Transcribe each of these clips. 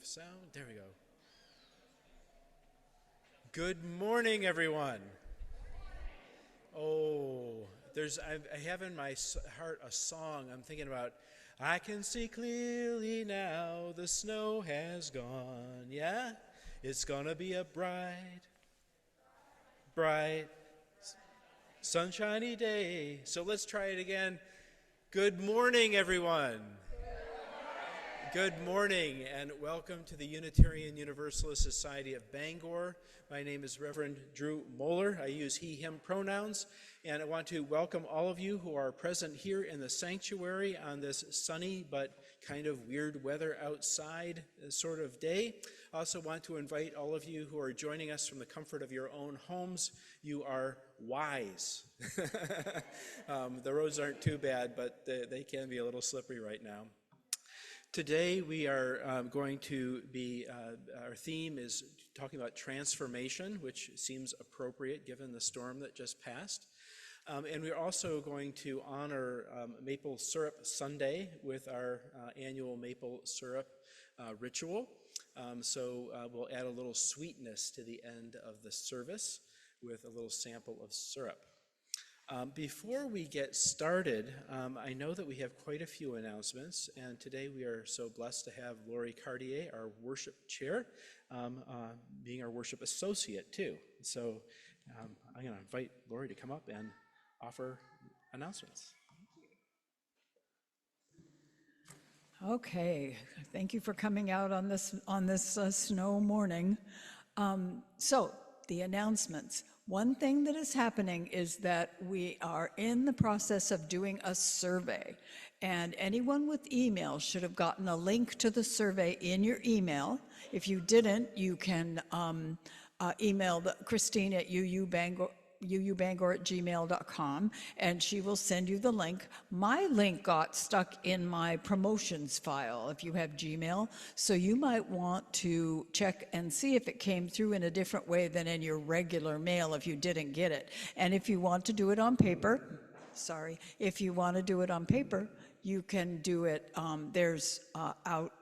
sound. There we go. Good morning, everyone. Oh, I have in my heart a song. I'm thinking about, I can see clearly now, the snow has gone. Yeah? It's gonna be a bright, sunshiny day. So let's try it again. Good morning, everyone. Good morning, and welcome to the Unitarian Universalist Society of Bangor. My name is Reverend Drew Moeller. I use he, him pronouns, and I want to welcome all of you who are present here in the sanctuary on this sunny but kind of weird weather outside sort of day. I also want to invite all of you who are joining us from the comfort of your own homes. You are wise. The roads aren't too bad, but they can be a little slippery right now. Today we are going to be, our theme is talking about transformation, which seems appropriate given the storm that just passed. And we're also going to honor Maple Syrup Sunday with our annual maple syrup ritual. So we'll add a little sweetness to the end of the service with a little sample of syrup. Before we get started, I know that we have quite a few announcements, and today we are so blessed to have Lori Cartier, our worship chair, being our worship associate too. So I'm going to invite Lori to come up and offer announcements. Okay, thank you for coming out on this snow morning. So the announcements. One thing that is happening is that we are in the process of doing a survey, and anyone with email should have gotten a link to the survey in your email. If you didn't, you can email Christine at uubangor@gmail.com, and she will send you the link. My link got stuck in my promotions file if you have Gmail, so you might want to check and see if it came through in a different way than in your regular mail if you didn't get it. And if you want to do it on paper, if you want to do it on paper, you can do it, there's out,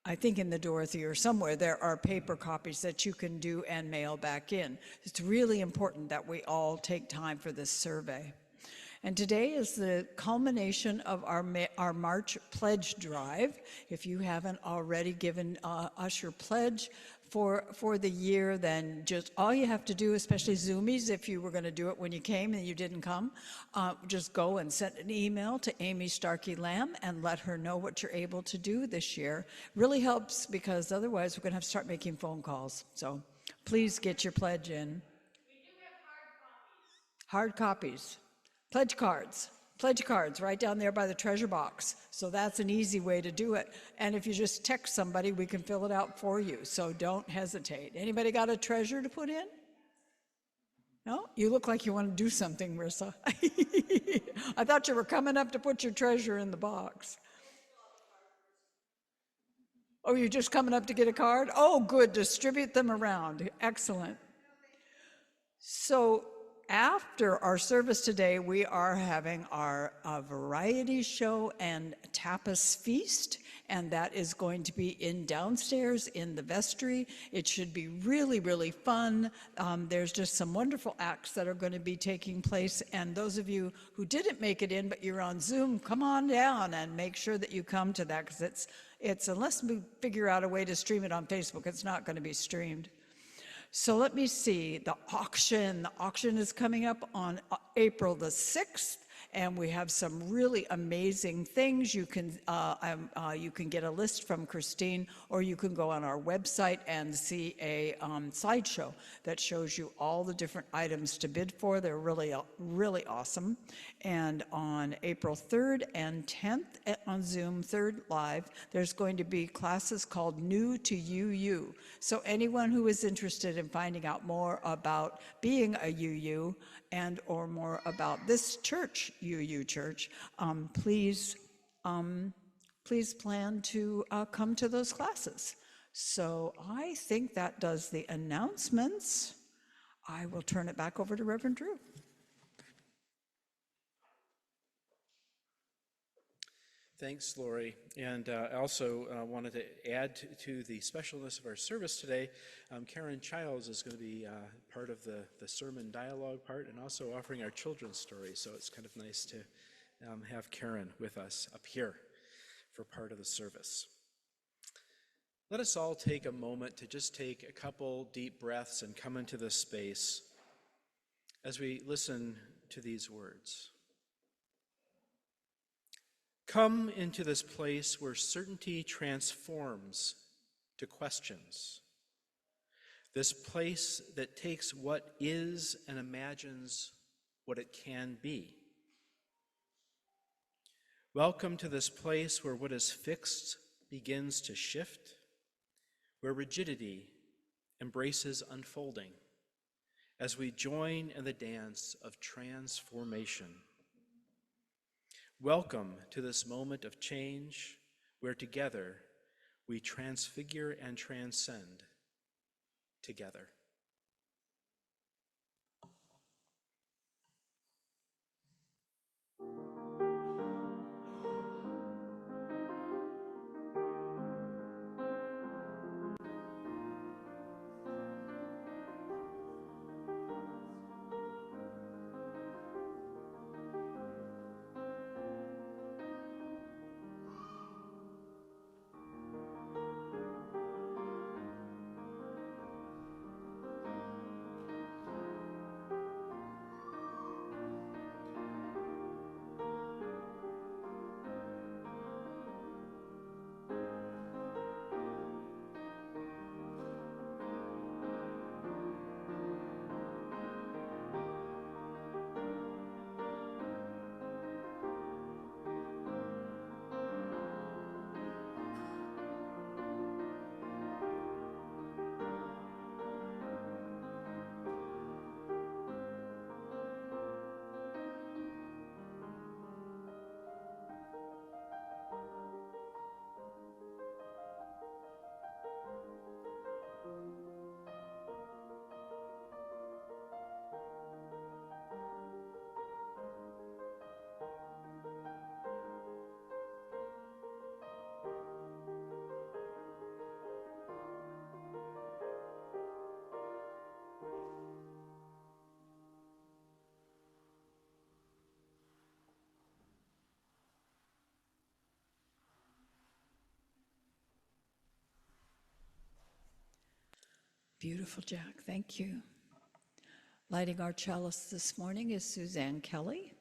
I think in the Dorothy or somewhere, there are paper copies that you can do and mail back in. It's really important that we all take time for this survey. And today is the culmination of our March pledge drive. If you haven't already given us your pledge for the year, then just all you have to do, especially Zoomies, if you were going to do it when you came and you didn't come, just go and send an email to Amy Starkey Lamb and let her know what you're able to do this year. Really helps, because otherwise we're going to have to start making phone calls. So please get your pledge in. We do have Hard copies. Pledge cards right down there by the treasure box. So that's an easy way to do it. And if you just text somebody, we can fill it out for you. So don't hesitate. Anybody got a treasure to put in? No? You look like you want to do something, Marissa. I thought you were coming up to put your treasure in the box. Oh, you're just coming up to get a card? Oh, good. Distribute them around. Excellent. So after our service today, we are having our variety show and tapas feast, and that is going to be in downstairs in the vestry. It should be really, really fun. There's just some wonderful acts that are going to be taking place, and those of you who didn't make it in but you're on Zoom, come on down and make sure that you come to that, because it's unless we figure out a way to stream it on Facebook, it's not going to be streamed. So let me see, the auction is coming up on April the 6th, and we have some really amazing things. You can get a list from Christine, or you can go on our website and see a slideshow that shows you all the different items to bid for. They're really, really awesome. And on April 3rd and 10th on Zoom, 3rd live, there's going to be classes called New to UU. So anyone who is interested in finding out more about being a UU and or more about this church, UU Church, please plan to come to those classes. So I think that does the announcements. I will turn it back over to Reverend Drew. Thanks, Lori. And I also wanted to add to the specialness of our service today. Karen Childs is going to be part of the sermon dialogue part and also offering our children's stories. So it's kind of nice to have Karen with us up here for part of the service. Let us all take a moment to just take a couple deep breaths and come into this space as we listen to these words. Come into this place where certainty transforms to questions. This place that takes what is and imagines what it can be. Welcome to this place where what is fixed begins to shift, where rigidity embraces unfolding as we join in the dance of transformation. Welcome to this moment of change where together we transfigure and transcend together. Beautiful, Jack. Thank you. Lighting our chalice this morning is Suzanne Kelly.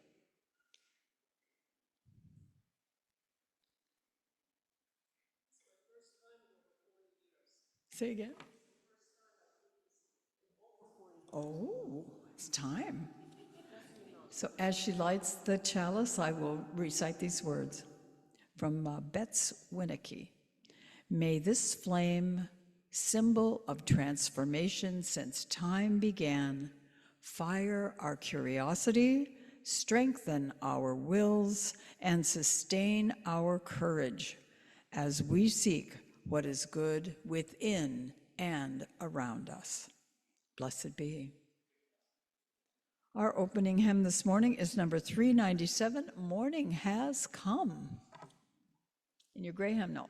Say again. Oh, it's time. So as she lights the chalice, I will recite these words from Betts Winnicky. May this flame, symbol of transformation since time began, fire our curiosity, strengthen our wills, and sustain our courage as we seek what is good within and around us. Blessed be. Our opening hymn this morning is number 397, Morning Has Come, in your gray hymnal.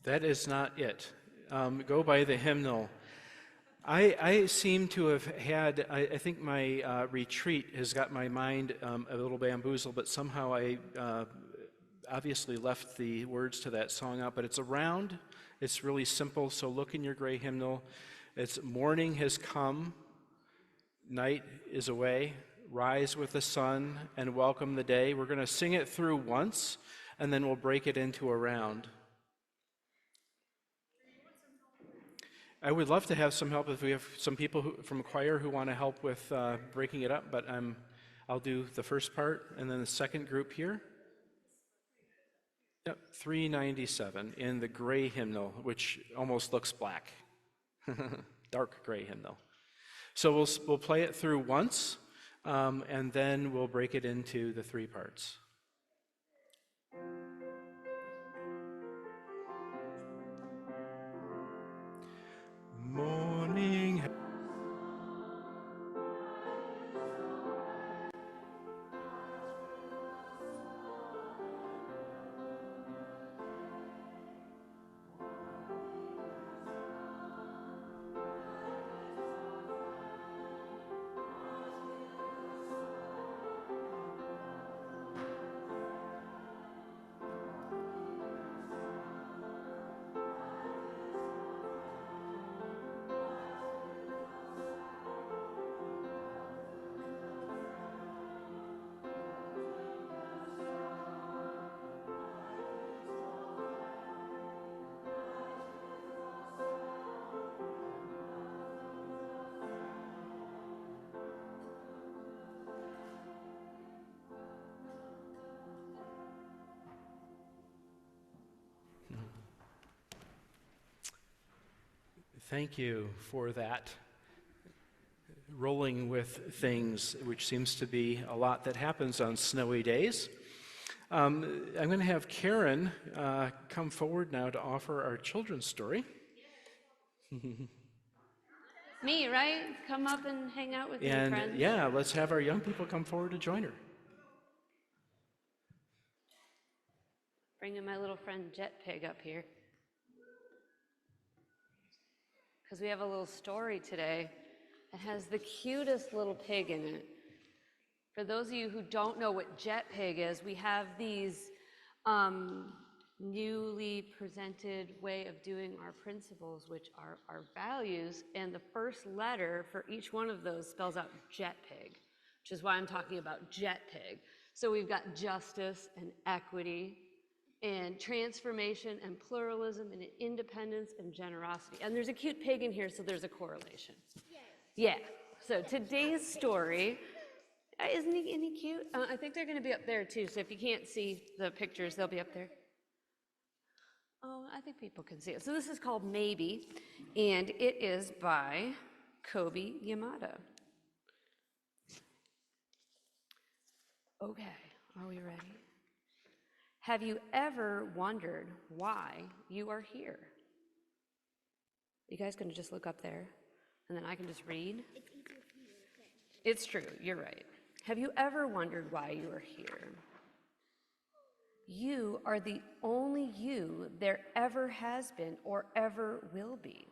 That is not it. Go by the hymnal. I seem to have had, I think my retreat has got my mind a little bamboozled, but somehow I obviously left the words to that song out, but it's around. It's really simple, so look in your gray hymnal. It's morning has come, night is away, rise with the sun and welcome the day. We're going to sing it through once, and then we'll break it into a round. I would love to have some help if we have some people from choir who want to help with breaking it up, but I'll do the first part and then the second group here. Yep, 397 in the gray hymnal, which almost looks black. Dark gray hymnal. So we'll play it through once, and then we'll break it into the three parts. Morning. Thank you for that. Rolling with things, which seems to be a lot that happens on snowy days. I'm going to have Karen come forward now to offer our children's story. Me, right? Come up and hang out with me, And friends. yeah, let's have our young people come forward to join her. Bringing my little friend Jet Pig up here. Because we have a little story today. It has the cutest little pig in it. For those of you who don't know what Jet Pig is, we have these newly presented way of doing our principles, which are our values, and the first letter for each one of those spells out Jet Pig, which is why I'm talking about Jet Pig. So we've got justice and equity and transformation and pluralism and independence and generosity. And there's a cute pig in here, so there's a correlation. Yeah, so today's story, isn't he cute? I think they're gonna be up there too, so if you can't see the pictures, they'll be up there. Oh, I think people can see it. So this is called Maybe, and it is by Kobi Yamada. Okay, are we ready? Have you ever wondered why you are here? You guys gonna just look up there, and then I can just read? It's true, you're right. Have you ever wondered why you are here? You are the only you there ever has been or ever will be.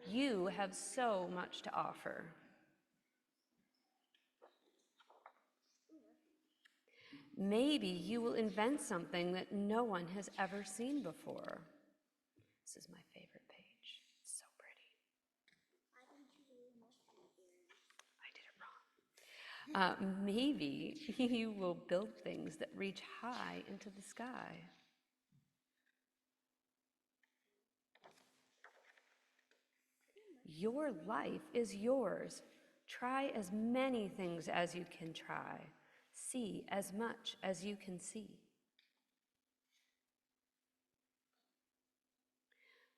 You have so much to offer. Maybe you will invent something that no one has ever seen before. This is my favorite page. It's so pretty. I did it wrong. Maybe you will build things that reach high into the sky. Your life is yours. Try as many things as you can try. See as much as you can see.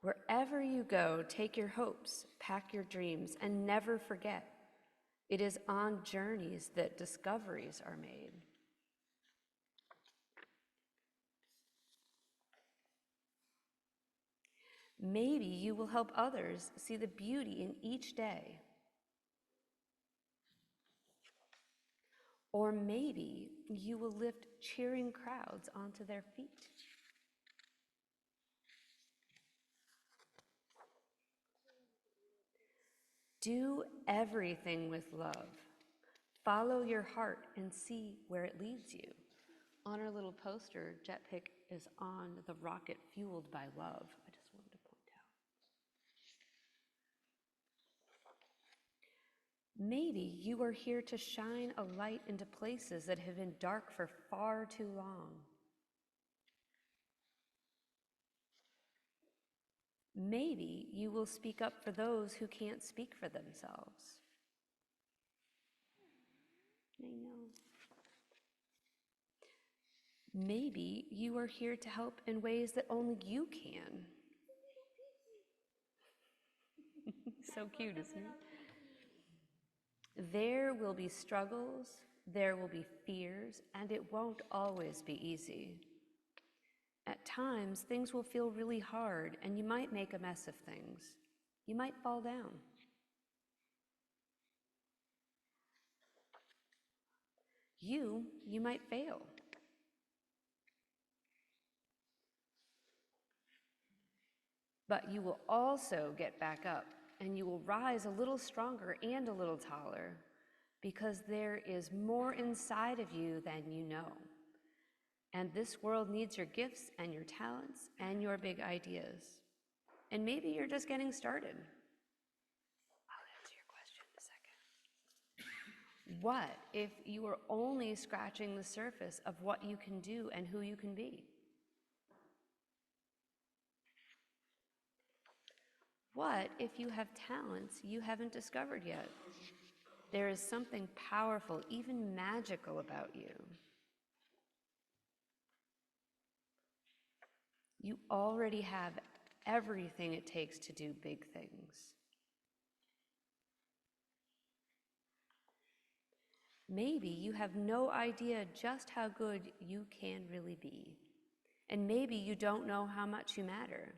Wherever you go, take your hopes, pack your dreams, and never forget. It is on journeys that discoveries are made. Maybe you will help others see the beauty in each day. Or maybe you will lift cheering crowds onto their feet. Do everything with love. Follow your heart and see where it leads you. On our little poster, Jet Pig is on the rocket fueled by love. I just wanted to point out. Maybe you are here to shine a light into places that have been dark for far too long. Maybe you will speak up for those who can't speak for themselves. I know. Maybe you are here to help in ways that only you can. So cute, isn't it? There will be struggles, there will be fears, and it won't always be easy. At times, things will feel really hard, and you might make a mess of things. You might fall down. You might fail. But you will also get back up, and you will rise a little stronger and a little taller, because there is more inside of you than you know. And this world needs your gifts and your talents and your big ideas. And maybe you're just getting started. I'll answer your question in a second. What if you were only scratching the surface of what you can do and who you can be? What if you have talents you haven't discovered yet? There is something powerful, even magical about you. You already have everything it takes to do big things. Maybe you have no idea just how good you can really be. And maybe you don't know how much you matter.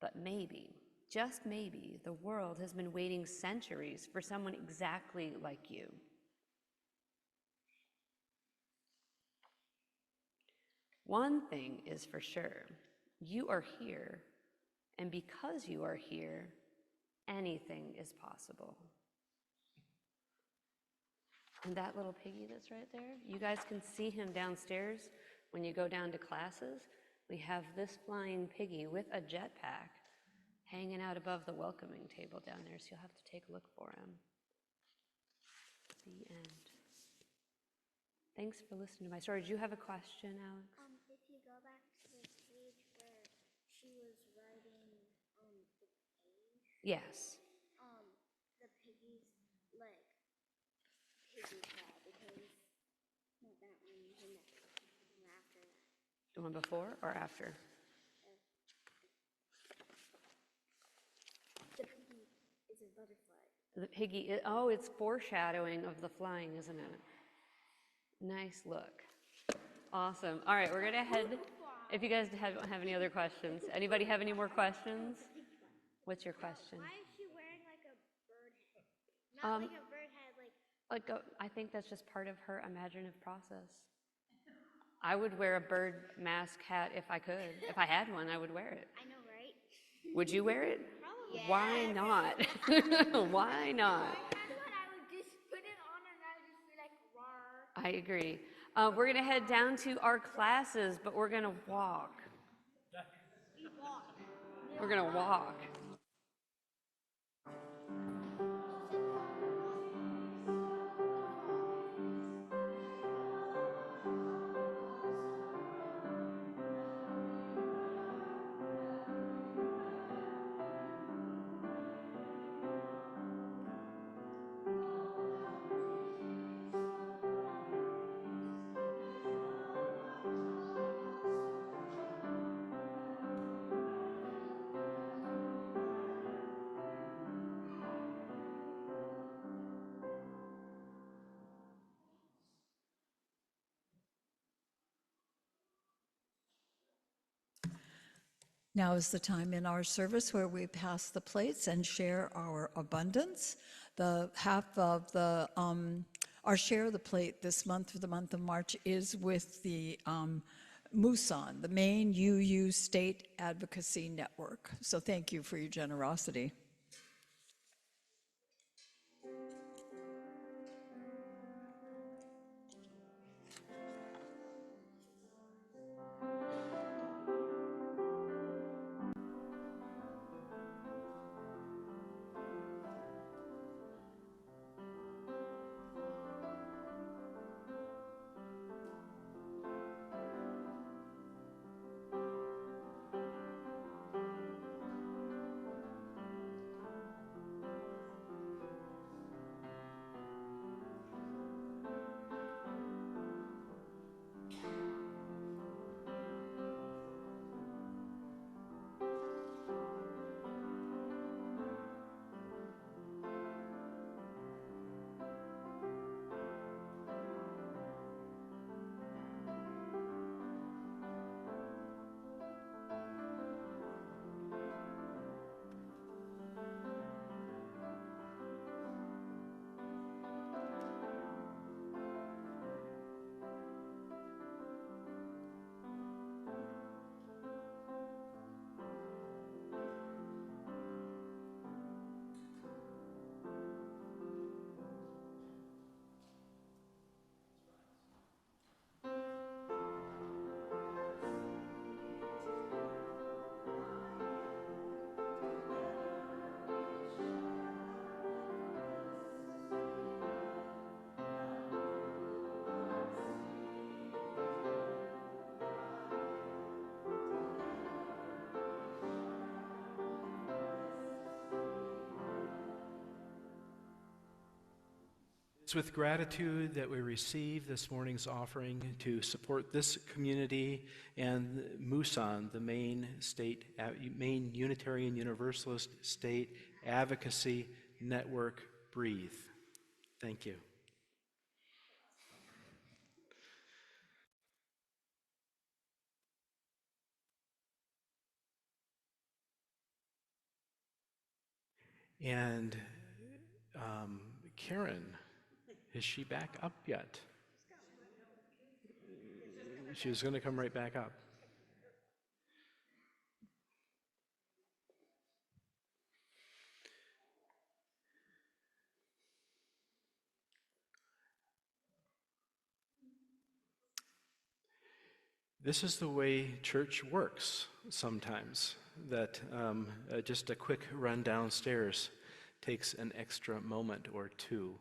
But maybe, just maybe, the world has been waiting centuries for someone exactly like you. One thing is for sure, you are here, and because you are here, anything is possible. And that little piggy that's right there, you guys can see him downstairs when you go down to classes. We have this flying piggy with a jetpack hanging out above the welcoming table down there, so you'll have to take a look for him. The end. Thanks for listening to my story. Did you have a question, Alex? If you go back to the page where she was writing the page, Yes. the piggy's leg, piggy claw, because not that one, the next one after that. The one before or after? The piggy is a butterfly. The piggy, oh, it's foreshadowing of the flying, isn't it? Nice look. Awesome. All right, we're gonna head, if you guys have any other questions. Anybody have any more questions? What's your question? Why is she wearing like a bird head? Not like a bird head, I think that's just part of her imaginative process. I would wear a bird mask hat if I could. If I had one, I would wear it. I know, right? Would you wear it? Probably. Why not? Why not? If I had one, I would just put it on and I would just be like, rawr. I agree. We're gonna head down to our classes, but we're gonna walk. We're gonna walk. Now is the time in our service where we pass the plates and share our abundance. The half of the, our share of the plate this month, for the month of March, is with the MUSON, the Maine UU State Advocacy Network. So thank you for your generosity. It's with gratitude that we receive this morning's offering to support this community and MUSON, the Maine Unitarian Universalist State Advocacy Network, Breathe. Thank you. And Karen, is she back up yet? She was going to come right back up. This is the way church works sometimes, that just a quick run downstairs takes an extra moment or two.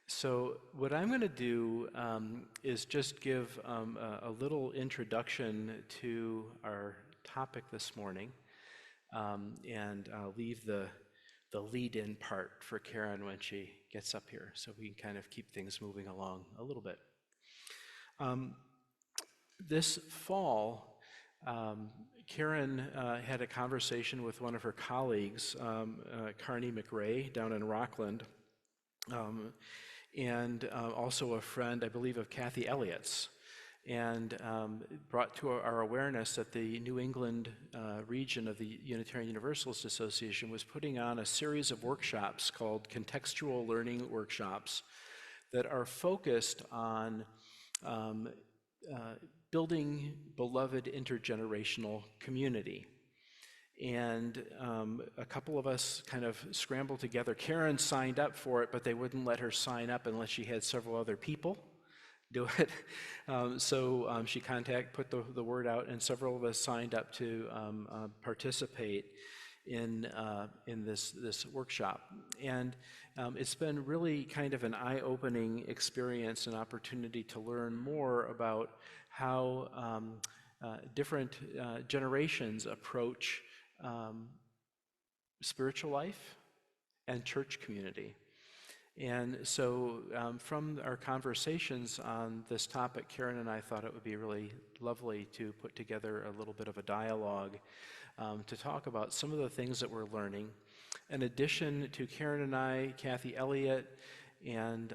So what I'm going to do is just give a little introduction to our topic this morning, and I'll leave the lead-in part for Karen when she gets up here, so we can kind of keep things moving along a little bit. This fall, Karen had a conversation with one of her colleagues, Carney McRae, down in Rockland, and also a friend, I believe, of Kathy Elliott's, and brought to our awareness that the New England region of the Unitarian Universalist Association was putting on a series of workshops called Contextual Learning Workshops that are focused on building beloved intergenerational community. And a couple of us kind of scrambled together. Karen signed up for it, but they wouldn't let her sign up unless she had several other people do it. So she put the word out, and several of us signed up to participate in this workshop. And it's been really kind of an eye-opening experience, an opportunity to learn more about how different generations approach spiritual life and church community. And so from our conversations on this topic, Karen and I thought it would be really lovely to put together a little bit of a dialogue to talk about some of the things that we're learning. In addition to Karen and I, Kathy Elliott and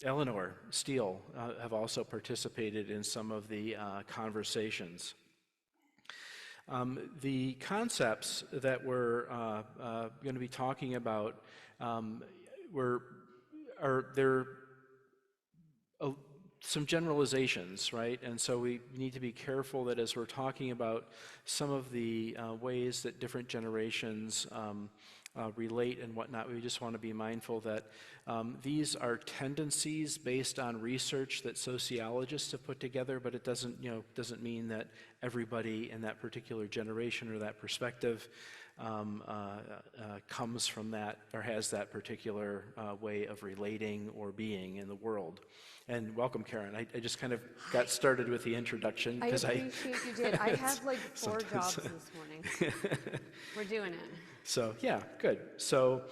Eleanor Steele have also participated in some of the conversations. The concepts that we're going to be talking about they're some generalizations, right? And so we need to be careful that as we're talking about some of the ways that different generations relate and whatnot, we just want to be mindful that these are tendencies based on research that sociologists have put together, but it doesn't mean that everybody in that particular generation or that perspective comes from that or has that particular way of relating or being in the world. And welcome, Karen. I just kind of got started with the introduction. I appreciate you did. I have like 4 jobs this morning. We're doing it. So yeah, good. So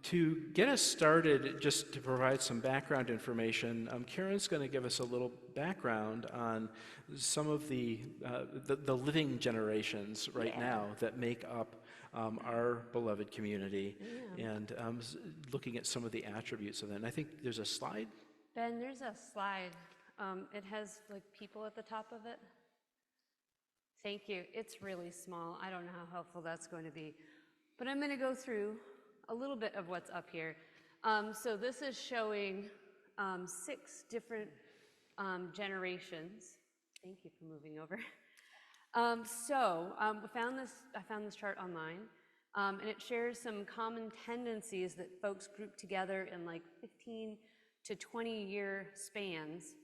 to get us started, just to provide some background information, Karen's going to give us a little background on some of the living generations right now that make up our beloved community, and looking at some of the attributes of that. And I think there's a slide. Ben, there's a slide. It has like people at the top of it. Thank you. It's really small. I don't know how helpful that's going to be. But I'm going to go through a little bit of what's up here. So this is showing 6 different generations. Thank you for moving over. I found this chart online, and it shares some common tendencies that folks group together in like 15 to 20-year spans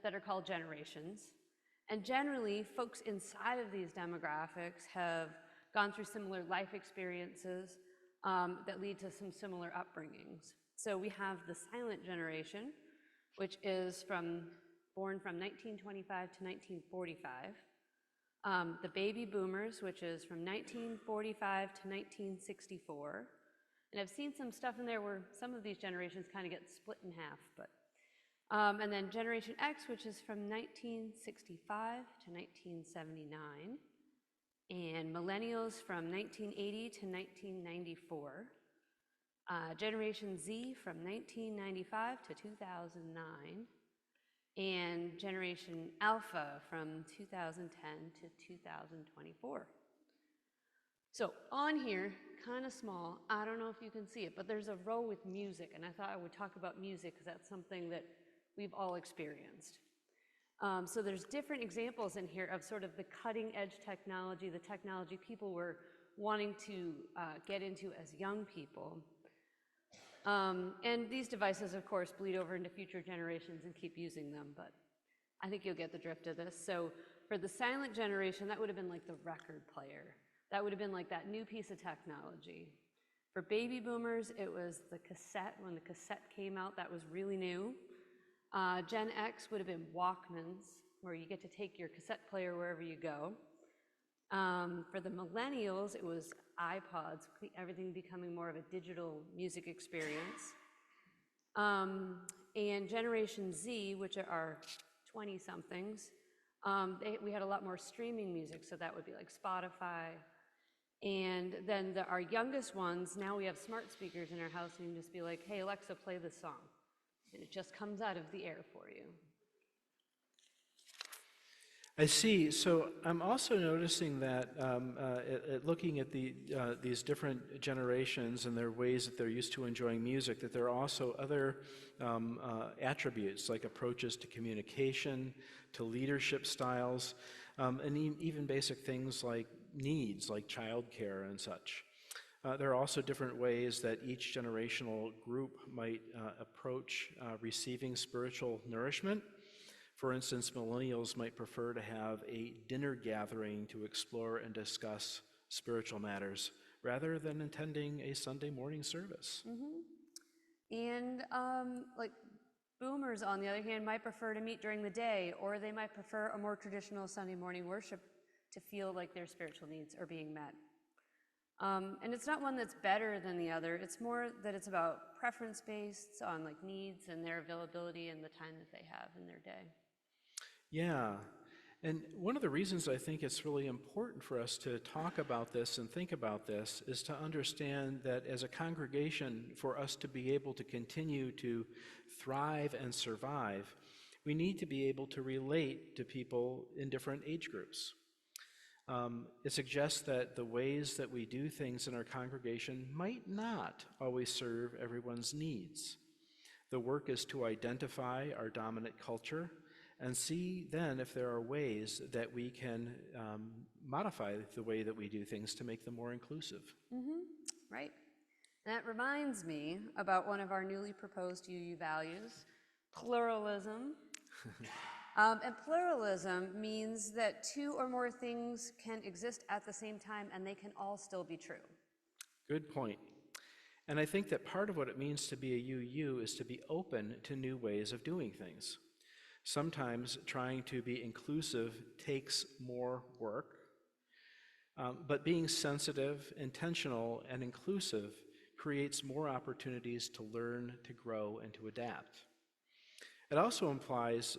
that are called generations. And generally, folks inside of these demographics have gone through similar life experiences that lead to some similar upbringings. So we have the silent generation, which is born from 1925 to 1945. The baby boomers, which is from 1945 to 1964. And I've seen some stuff in there where some of these generations kind of get split in half, but. And then Generation X, which is from 1965 to 1979, and Millennials from 1980 to 1994, Generation Z from 1995 to 2009, and Generation Alpha from 2010 to 2024. So on here, kind of small, I don't know if you can see it, but there's a row with music, and I thought I would talk about music because that's something that we've all experienced. So there's different examples in here of sort of the cutting edge technology, the technology people were wanting to get into as young people. And these devices, of course, bleed over into future generations and keep using them, but I think you'll get the drift of this. So for the silent generation, that would have been like the record player. That would have been like that new piece of technology. For baby boomers, it was the cassette. When the cassette came out, that was really new. Gen X would have been Walkmans, where you get to take your cassette player wherever you go. For the millennials, it was iPods, everything becoming more of a digital music experience. And Generation Z, which are 20-somethings, we had a lot more streaming music, so that would be like Spotify. And then our youngest ones, now we have smart speakers in our house, and you can just be like, hey, Alexa, play this song. And it just comes out of the air for you. I see. So I'm also noticing that looking at these different generations and their ways that they're used to enjoying music, that there are also other attributes like approaches to communication, to leadership styles, and even basic things like needs, like childcare and such. There are also different ways that each generational group might approach receiving spiritual nourishment. For instance, millennials might prefer to have a dinner gathering to explore and discuss spiritual matters rather than attending a Sunday morning service. And like boomers, on the other hand, might prefer to meet during the day, or they might prefer a more traditional Sunday morning worship to feel like their spiritual needs are being met. And it's not one that's better than the other. It's more that it's about preference based on like needs and their availability and the time that they have in their day. Yeah, and one of the reasons I think it's really important for us to talk about this and think about this is to understand that as a congregation, for us to be able to continue to thrive and survive, we need to be able to relate to people in different age groups. It suggests that the ways that we do things in our congregation might not always serve everyone's needs. The work is to identify our dominant culture and see then if there are ways that we can modify the way that we do things to make them more inclusive. Right. And that reminds me about one of our newly proposed UU values, pluralism. And pluralism means that two or more things can exist at the same time and they can all still be true. Good point. And I think that part of what it means to be a UU is to be open to new ways of doing things. Sometimes trying to be inclusive takes more work, but being sensitive, intentional, and inclusive creates more opportunities to learn, to grow, and to adapt. It also applies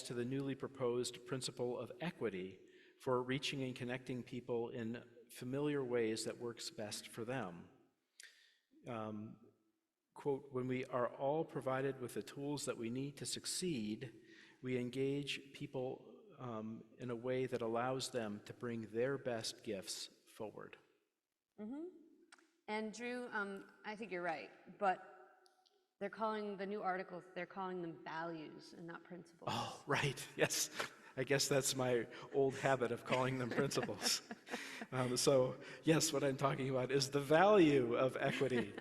to the newly proposed principle of equity for reaching and connecting people in familiar ways that works best for them. Quote, when we are all provided with the tools that we need to succeed, we engage people in a way that allows them to bring their best gifts forward. And Drew, I think you're right, but they're calling the new articles, they're calling them values and not principles. Oh, right, yes. I guess that's my old habit of calling them principles. So yes, what I'm talking about is the value of equity.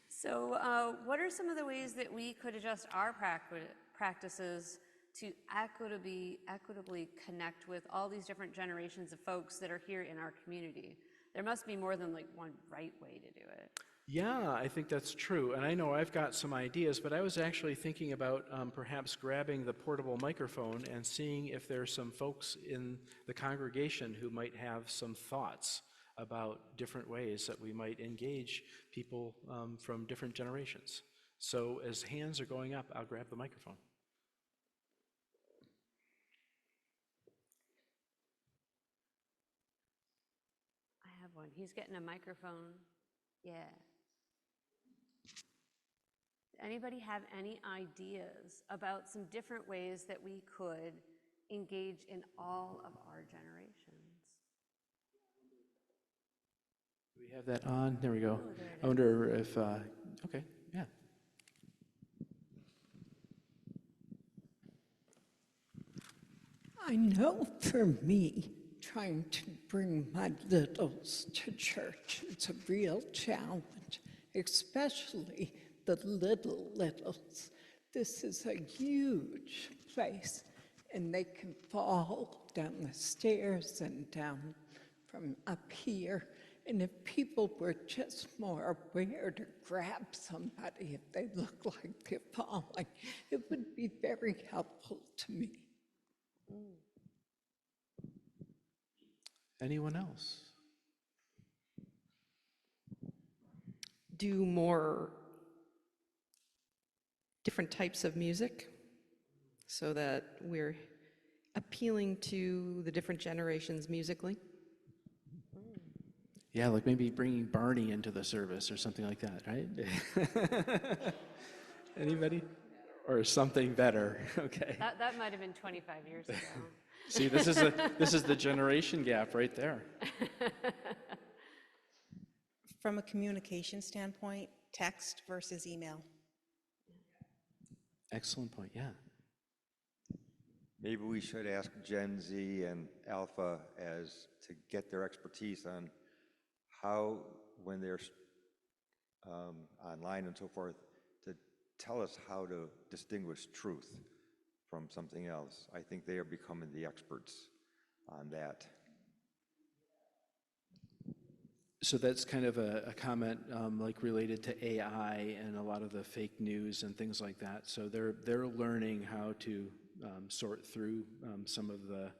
So what are some of the ways that we could adjust our practices to equitably connect with all these different generations of folks that are here in our community? There must be more than like one right way to do it. Yeah, I think that's true. And I know I've got some ideas, but I was actually thinking about perhaps grabbing the portable microphone and seeing if there's some folks in the congregation who might have some thoughts about different ways that we might engage people from different generations. So as hands are going up, I'll grab the microphone. I have one. He's getting a microphone. Yeah. Anybody have any ideas about some different ways that we could engage in all of our generations? Do we have that on? There we go. Oh, there it I wonder if, okay, yeah. I know for me, trying to bring my littles to church is a real challenge, especially the littles. This is a huge place, and they can fall down the stairs and down from up here. And if people were just more aware to grab somebody if they look like they're falling, it would be very helpful to me. Anyone else? Do more different types of music so that we're appealing to the different generations musically. Yeah, like maybe bringing Barney into the service or something like that, right? Anybody? Or something better, okay. That might have been 25 years ago. See, this is the generation gap right there. From a communication standpoint, text versus email. Excellent point, yeah. Maybe we should ask Gen Z and Alpha to get their expertise on how, when they're online and so forth, to tell us how to distinguish truth from something else. I think they are becoming the experts on that. So that's kind of a comment like related to AI and a lot of the fake news and things like that. So they're learning how to sort through some of the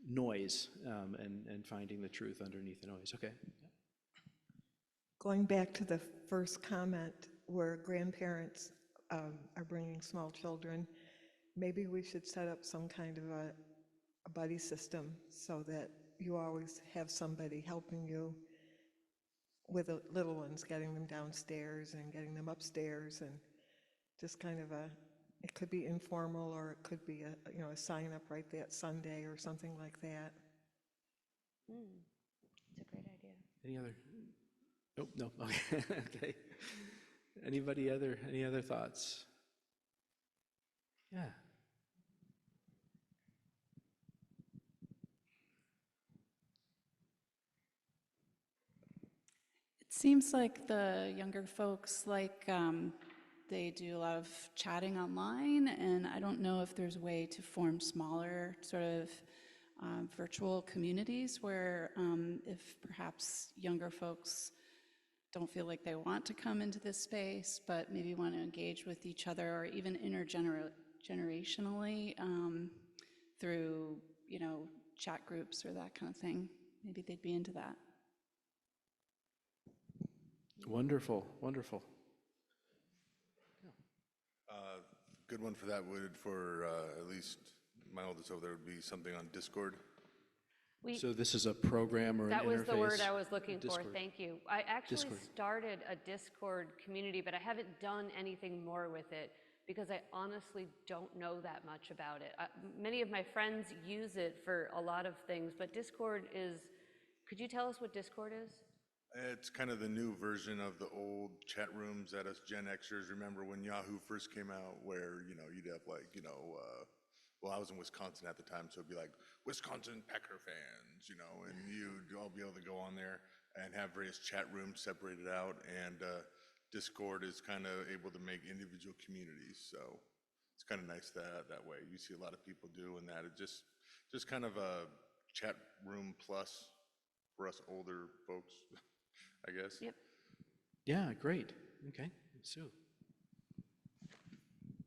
noise and finding the truth underneath the noise. Okay. Going back to the first comment where grandparents are bringing small children, maybe we should set up some kind of a buddy system so that you always have somebody helping you with the little ones, getting them downstairs and getting them upstairs, and just kind of it could be informal, or it could be a sign up right that Sunday or something like that. It's a great idea. Any other? Nope, no. Okay. Okay. Any other thoughts? Yeah. It seems like the younger folks, they do a lot of chatting online, and I don't know if there's a way to form smaller sort of virtual communities where if perhaps younger folks don't feel like they want to come into this space, but maybe want to engage with each other, or even intergenerationally through, chat groups or that kind of thing. Maybe they'd be into that. Wonderful, wonderful. Good one for that would, for at least my oldest over there, would be something on Discord. So this is a program or an interface? That was the word I was looking for, Discord. thank you. I actually Discord. started a Discord community, but I haven't done anything more with it because I honestly don't know that much about it. Many of my friends use it for a lot of things, but Discord is, could you tell us what Discord is? It's kind of the new version of the old chat rooms that us Gen Xers remember when Yahoo first came out, where, you'd have well, I was in Wisconsin at the time, so it'd be like, Wisconsin Packer fans, and you'd all be able to go on there and have various chat rooms separated out, and Discord is kind of able to make individual communities, so it's kind of nice that way. You see a lot of people doing that. It just kind of a chat room plus for us older folks, I guess. Yep. Yeah, great. Okay, Sue.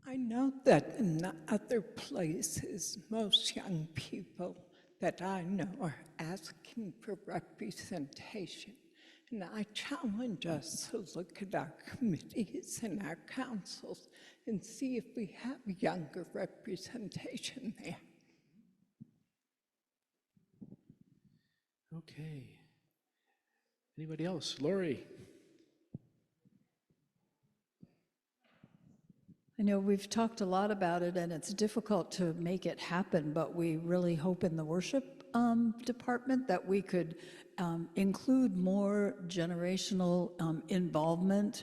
I know that in other places, most young people that I know are asking for representation. And I challenge us to look at our committees and our councils and see if we have younger representation there. Okay. Anybody else? Lori? I know we've talked a lot about it, and it's difficult to make it happen, but we really hope in the worship department that we could include more generational involvement,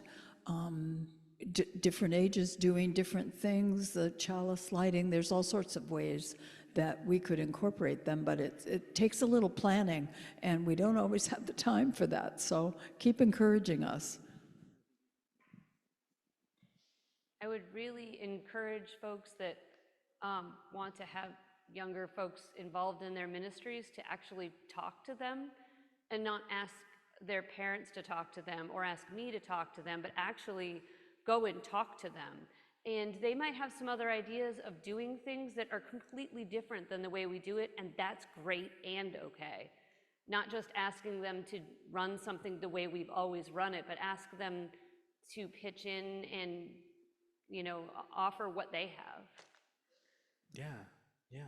different ages doing different things, the chalice lighting. There's all sorts of ways that we could incorporate them, but it takes a little planning, and we don't always have the time for that. So keep encouraging us. I would really encourage folks that want to have younger folks involved in their ministries to actually talk to them and not ask their parents to talk to them or ask me to talk to them, but actually go and talk to them. And they might have some other ideas of doing things that are completely different than the way we do it, and that's great and okay. Not just asking them to run something the way we've always run it, but ask them to pitch in and, you know, offer what they have. Yeah, yeah.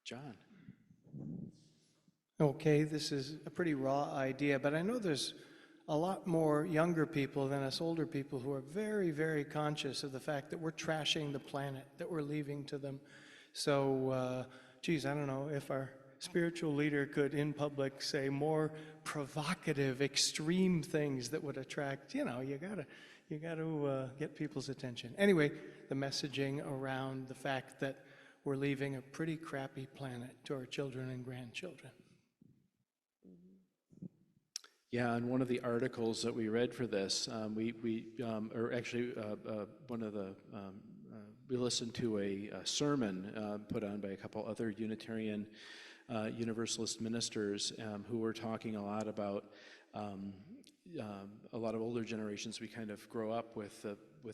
John? Okay, this is a pretty raw idea, but I know there's a lot more younger people than us older people who are very, very conscious of the fact that we're trashing the planet, that we're leaving to them. So, geez, I don't know if our spiritual leader could in public say more provocative, extreme things that would attract, you know, you gotta get people's attention. Anyway, the messaging around the fact that we're leaving a pretty crappy planet to our children and grandchildren. Yeah, and one of the articles that we read for this, we listened to a sermon put on by a couple other Unitarian Universalist ministers who were talking a lot about a lot of older generations. We kind of grow up with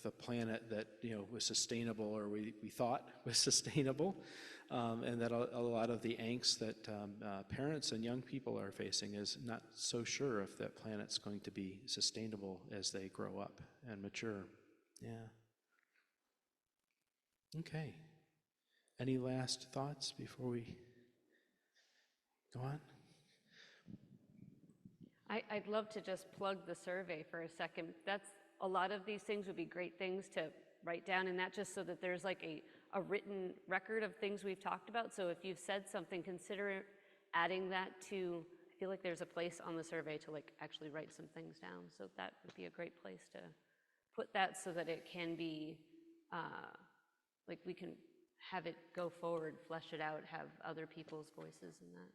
a planet that, you know, was sustainable, or we thought was sustainable, and that a lot of the angst that parents and young people are facing is not so sure if that planet's going to be sustainable as they grow up and mature. Yeah. Okay. Any last thoughts before we go on? I'd love to just plug the survey for a second. That's a lot of these things would be great things to write down, and that just so that there's like a written record of things we've talked about. So if you've said something, consider adding that to, I feel like there's a place on the survey to like actually write some things down. So that would be a great place to put that so that it can be, like we can have it go forward, flesh it out, have other people's voices in that.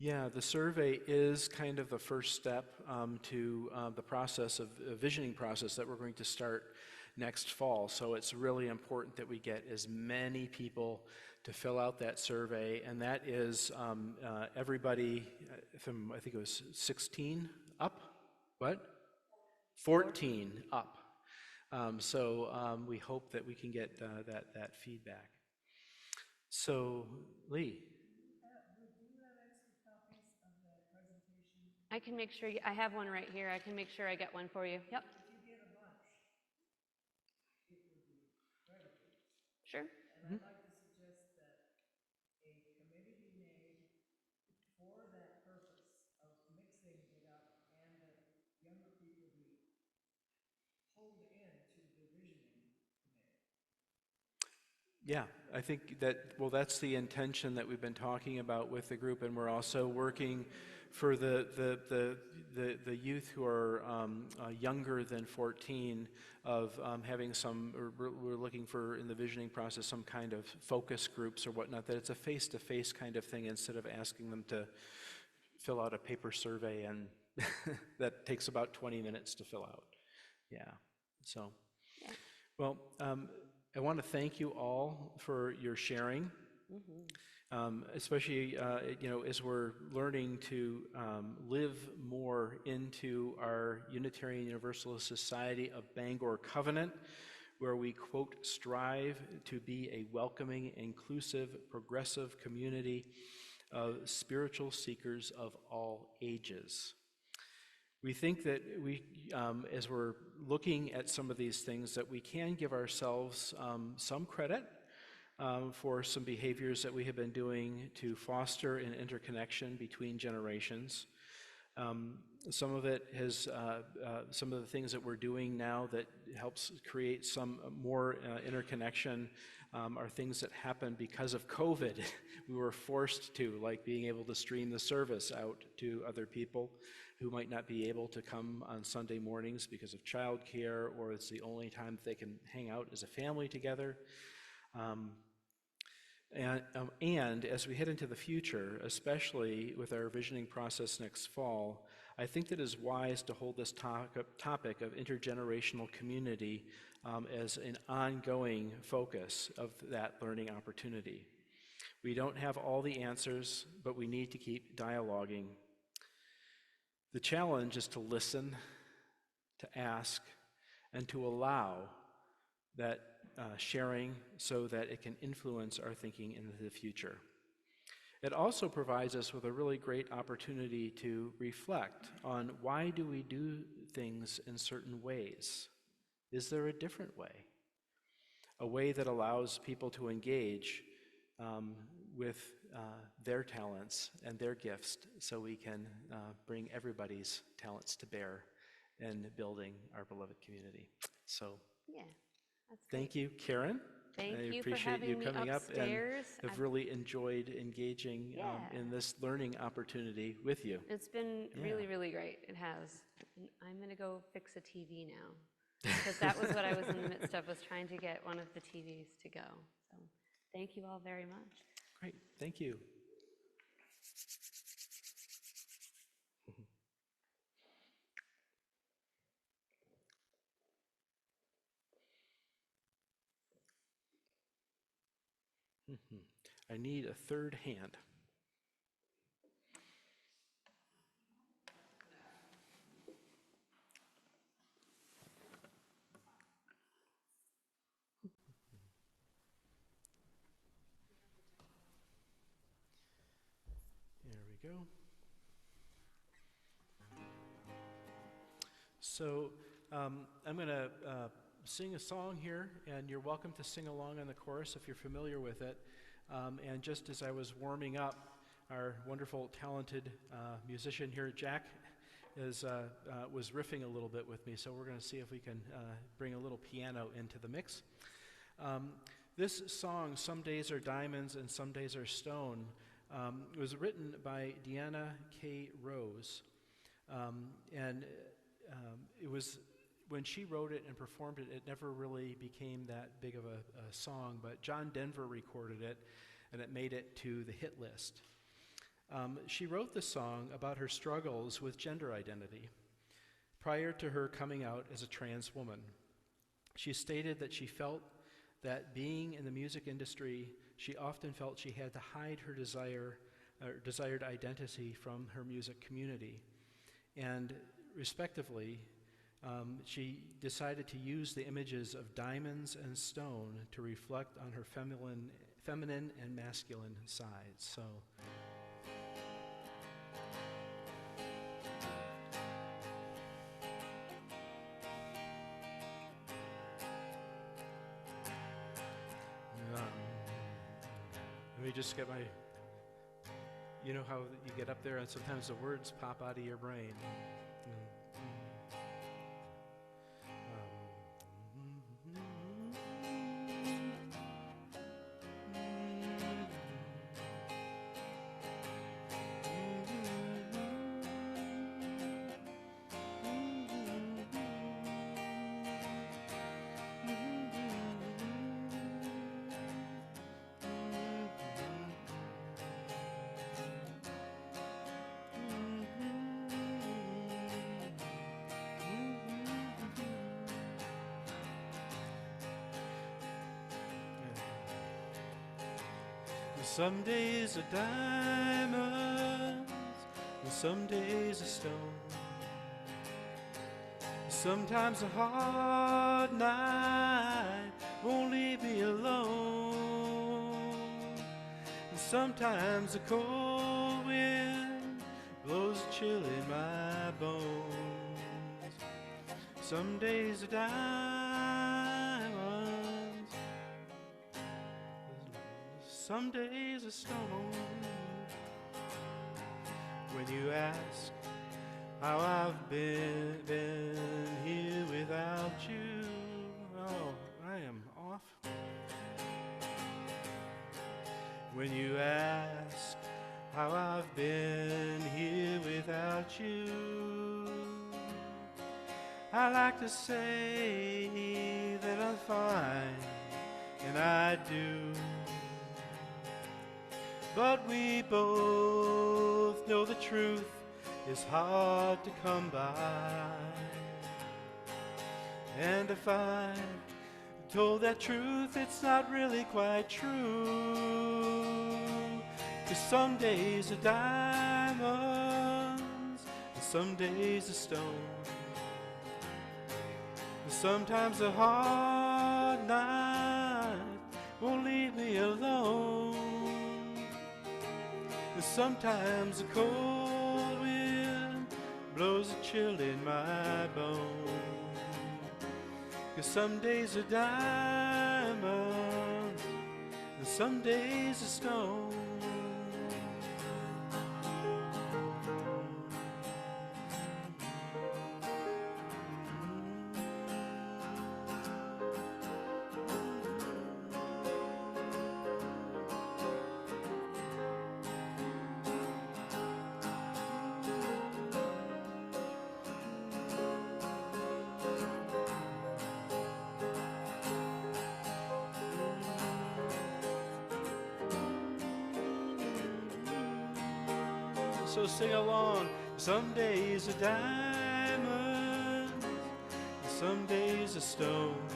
Yeah, the survey is kind of the first step to the process of visioning process that we're going to start next fall. So it's really important that we get as many people to fill out that survey, and that is everybody from, I think it was 16 up, what? 14 up. So we hope that we can get that feedback. So, Lee. I can make sure, I have one right here. I can make sure I get one for you. Yep. Sure. And I'd like to suggest that a committee be made for that purpose of mixing it up, and that younger people be pulled into the visioning committee. Yeah, I think that, well, that's the intention that we've been talking about with the group, and we're also working for the youth who are younger than 14 of having some, or we're looking for in the visioning process some kind of focus groups or whatnot, that it's a face-to-face kind of thing instead of asking them to fill out a paper survey and that takes about 20 minutes to fill out. Yeah, so, yeah. Well, I want to thank you all for your sharing. Mm-hmm. Especially, you know, as we're learning to live more into our Unitarian Universalist Society of Bangor Covenant, where we, quote, strive to be a welcoming, inclusive, progressive community of spiritual seekers of all ages. We think that as we're looking at some of these things, that we can give ourselves some credit for some behaviors that we have been doing to foster an interconnection between generations. Some of it has, some of the things that we're doing now that helps create some more interconnection are things that happened because of COVID. We were forced to, like being able to stream the service out to other people who might not be able to come on Sunday mornings because of childcare, or it's the only time they can hang out as a family together. And as we head into the future, especially with our visioning process next fall, I think that it is wise to hold this topic of intergenerational community as an ongoing focus of that learning opportunity. We don't have all the answers, but we need to keep dialoguing. The challenge is to listen, to ask, and to allow that sharing so that it can influence our thinking into the future. It also provides us with a really great opportunity to reflect on why do we do things in certain ways? Is there a different way? A way that allows people to engage with their talents and their gifts so we can bring everybody's talents to bear in building our beloved community. So, yeah, that's great. Thank you, Karen. Thank I you for appreciate having you me coming up and upstairs. have really enjoyed engaging in this learning opportunity with you. It's been Yeah. really, really great. It has. And I'm going to go fix a TV now, because that was what I was in the midst of, was trying to get one of the TVs to go. So thank you all very much. Great, thank you. I need a third hand. There we go. So I'm going to sing a song here, and you're welcome to sing along on the chorus if you're familiar with it. And just as I was warming up, our wonderful, talented musician here, Jack, was riffing a little bit with me, so we're going to see if we can bring a little piano into the mix. This song, Some Days Are Diamonds and Some Days Are Stone, was written by Deanna K. Rose. And it was, when she wrote it and performed it, it never really became that big of a song, but John Denver recorded it, and it made it to the hit list. She wrote the song about her struggles with gender identity prior to her coming out as a trans woman. She stated that she felt that being in the music industry, she often felt she had to hide her desired identity from her music community. And respectively, she decided to use the images of diamonds and stone to reflect on her feminine and masculine sides. So. Let me just get my, you know how you get up there and sometimes the words pop out of your brain. Some days are diamonds, and some days are stone. Sometimes a hard night won't leave me alone. And sometimes the cold wind blows a chill in my bones. Some days are diamonds, some days are stone. When you ask how I've been here without you, oh, I am off. When you ask how I've been here without you, I like to say that I'm fine, and I do. But we both know the truth is hard to come by. And if I told that truth, it's not really quite true. 'Cause some days are diamonds, and some days are stone. And sometimes a hard night won't leave me alone. And sometimes a cold wind blows a chill in my bones. 'Cause some days are diamonds, and some days are stone. So sing along. Some days are diamonds, some days are stone.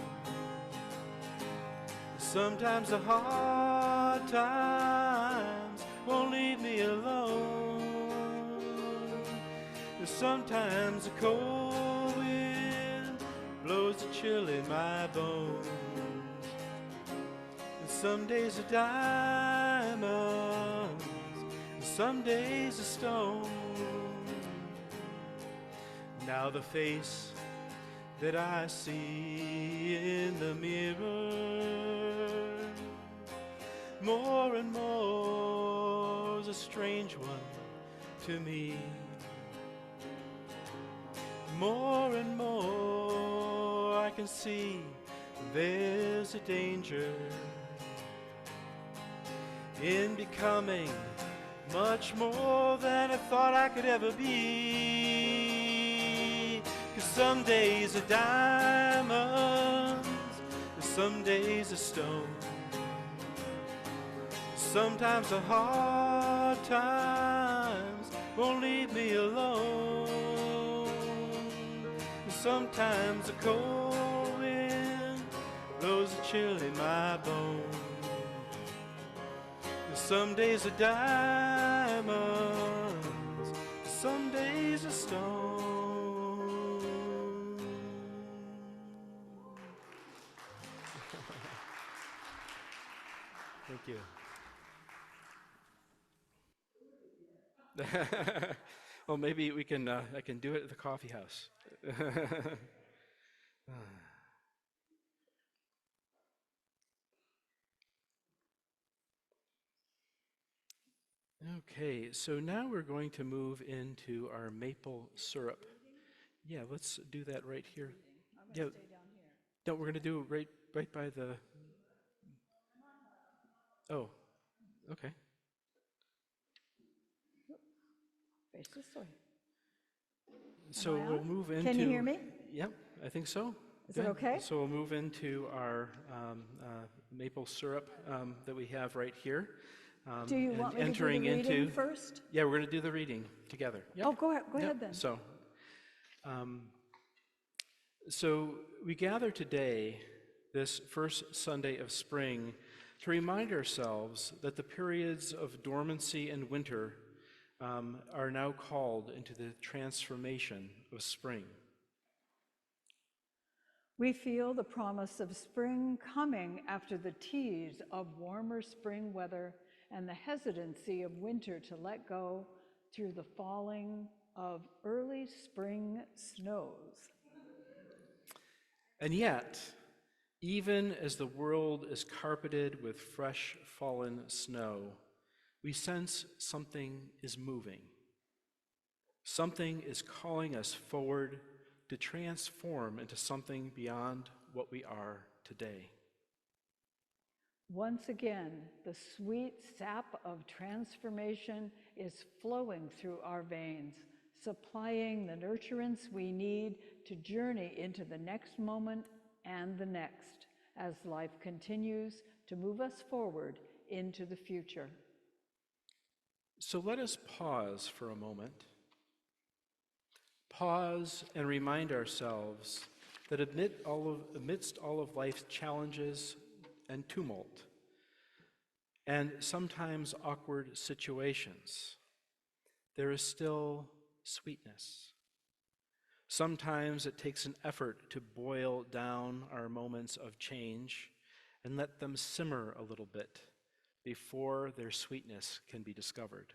Sometimes the hard times won't leave me alone. Sometimes the cold wind blows a chill in my bones. And some days are diamonds, some days a stone. Now the face that I see in the mirror more and more is a strange one to me. More and more I can see there's a danger in becoming much more than I thought I could ever be. 'Cause some days are diamonds, and some days are stone. Sometimes the hard times won't leave me alone. And sometimes the cold wind blows a chill in my bones. Some days are diamonds, some days are stone. Thank you. Well, maybe we can. I can do it at the coffee house. Okay, so now we're going to move into our maple syrup. Yeah, let's do that right here. Yeah, no, we're going to do it right by the. Oh, okay. Face this way. So I we'll on? move into. Can you hear me? Yep, I think so. Is it okay? So we'll move into our maple syrup that we have right here. Do you and want me to do the entering reading into, first? Yeah, we're going to do the reading together. Yep. Oh, go ahead then. So we gather today, this first Sunday of spring, to remind ourselves that the periods of dormancy and winter are now called into the transformation of spring. We feel the promise of spring coming after the tease of warmer spring weather and the hesitancy of winter to let go through the falling of early spring snows. And yet, even as the world is carpeted with fresh fallen snow, we sense something is moving. Something is calling us forward to transform into something beyond what we are today. Once again, the sweet sap of transformation is flowing through our veins, supplying the nurturance we need to journey into the next moment and the next, as life continues to move us forward into the future. So let us pause for a moment. Pause and remind ourselves that amidst all of life's challenges and tumult, and sometimes awkward situations, there is still sweetness. Sometimes it takes an effort to boil down our moments of change and let them simmer a little bit before their sweetness can be discovered.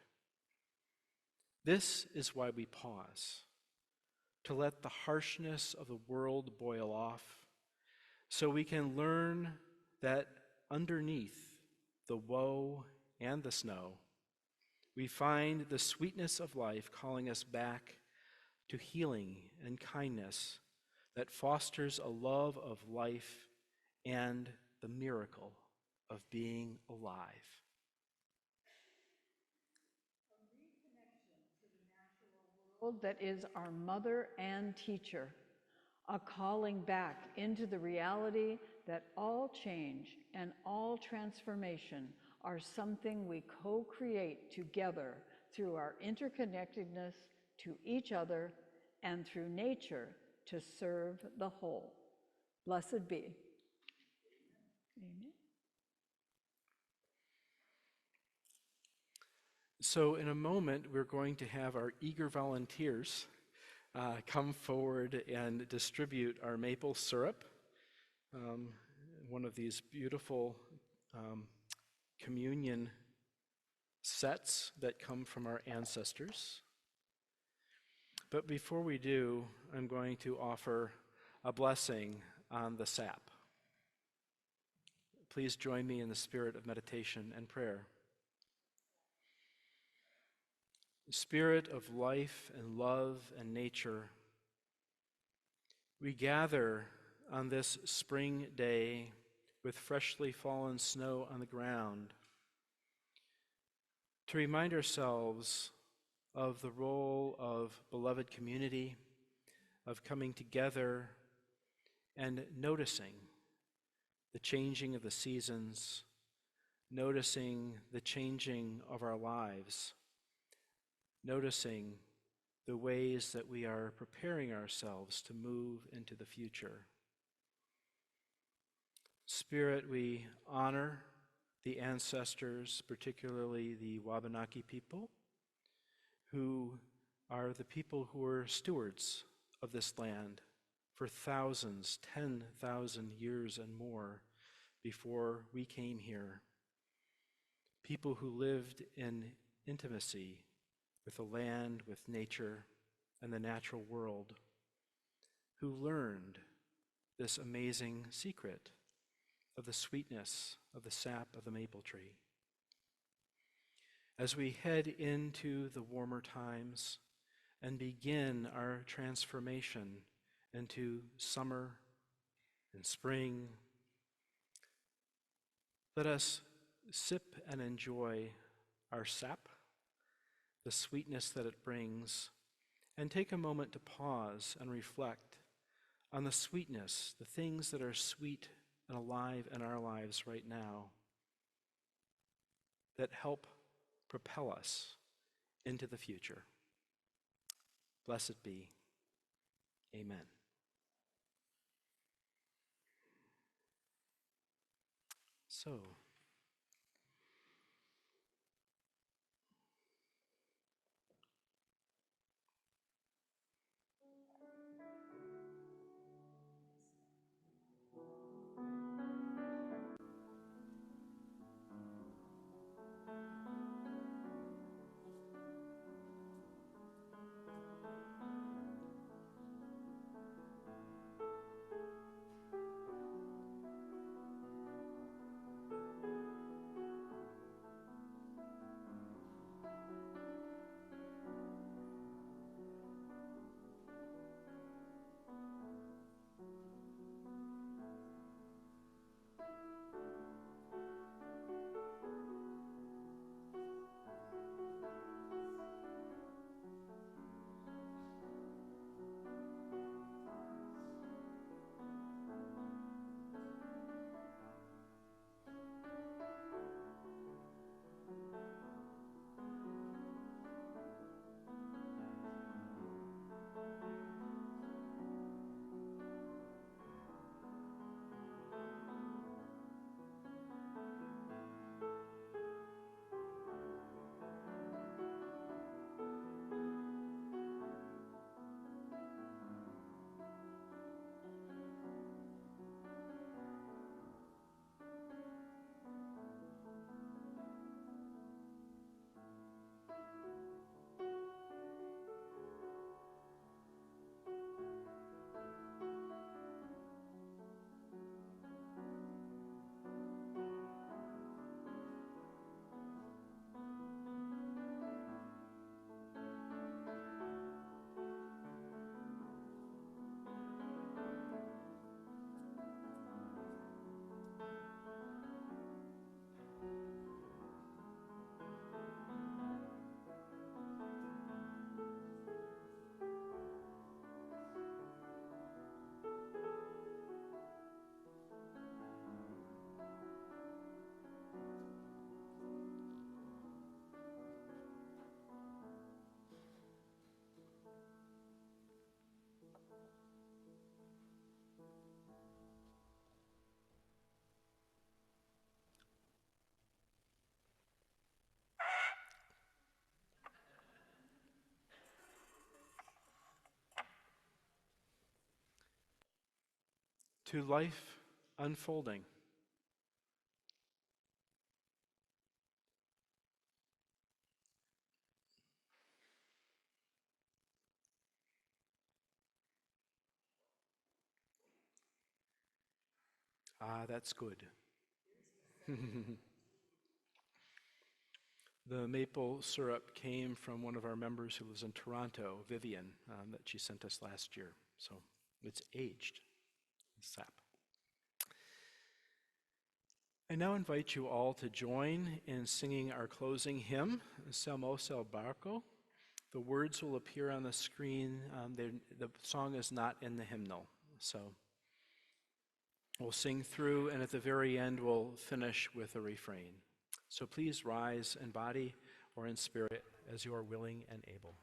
This is why we pause, to let the harshness of the world boil off, so we can learn that underneath the woe and the snow, we find the sweetness of life calling us back to healing and kindness that fosters a love of life and the miracle of being alive. World that is our mother and teacher, a calling back into the reality that all change and all transformation are something we co-create together through our interconnectedness to each other and through nature to serve the whole. Blessed be. Amen. So in a moment, we're going to have our eager volunteers come forward and distribute our maple syrup, one of these beautiful communion sets that come from our ancestors. But before we do, I'm going to offer a blessing on the sap. Please join me in the spirit of meditation and prayer. Spirit of life and love and nature, we gather on this spring day with freshly fallen snow on the ground to remind ourselves of the role of beloved community, of coming together and noticing the changing of the seasons, noticing the changing of our lives, noticing the ways that we are preparing ourselves to move into the future. Spirit, we honor the ancestors, particularly the Wabanaki people, who are the people who were stewards of this land for thousands, 10,000 years and more before we came here. People who lived in intimacy with the land, with nature, and the natural world, who learned this amazing secret of the sweetness of the sap of the maple tree. As we head into the warmer times and begin our transformation into summer and spring, let us sip and enjoy our sap, the sweetness that it brings, and take a moment to pause and reflect on the sweetness, the things that are sweet and alive in our lives right now that help propel us into the future. Blessed be. Amen. So, to life unfolding. Ah, that's good. The maple syrup came from one of our members who lives in Toronto, Vivian, that she sent us last year. So it's aged sap. I now invite you all to join in singing our closing hymn, Selmos el Barco. The words will appear on the screen. The song is not in the hymnal, so we'll sing through, and at the very end, we'll finish with a refrain. So please rise in body or in spirit as you are willing and able.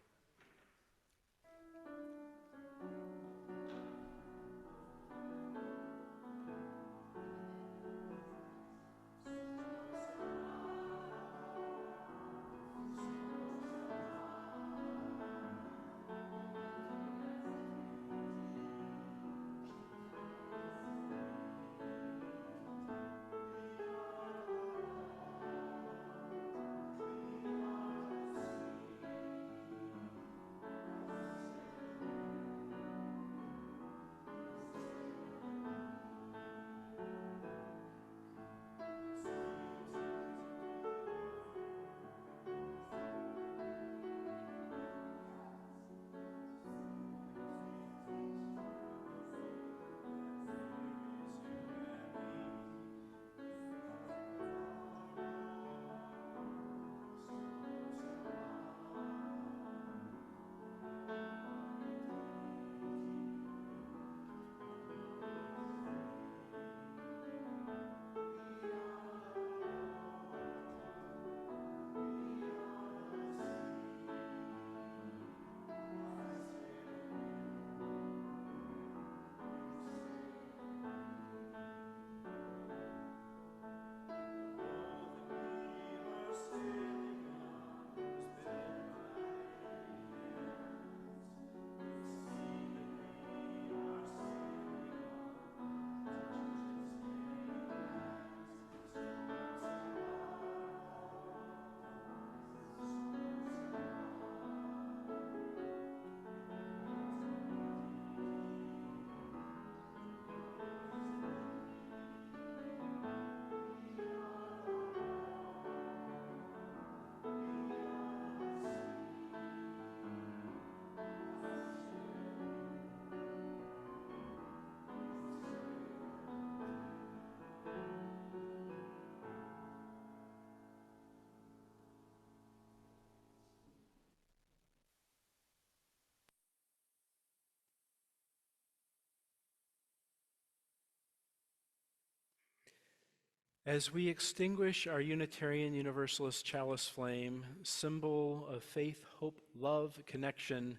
As we extinguish our Unitarian Universalist chalice flame, symbol of faith, hope, love, connection,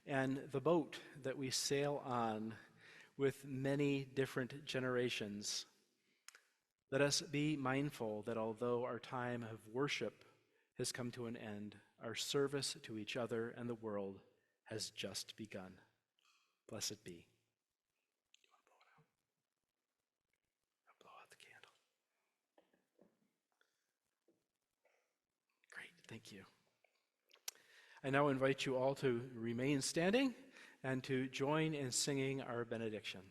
and the boat that we sail on with many different generations, let us be mindful that although our time of worship has come to an end, our service to each other and the world has just begun. Blessed be. Thank you. I now invite you all to remain standing and to join in singing our benediction.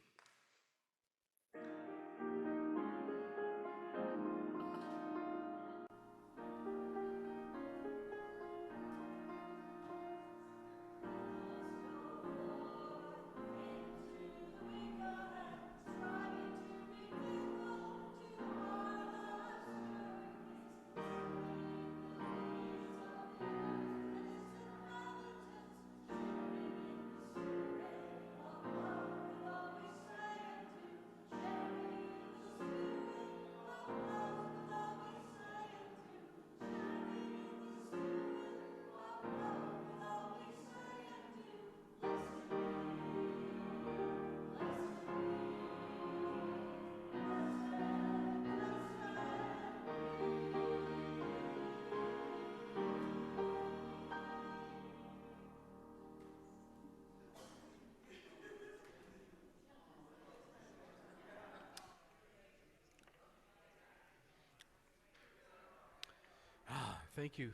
Thank you.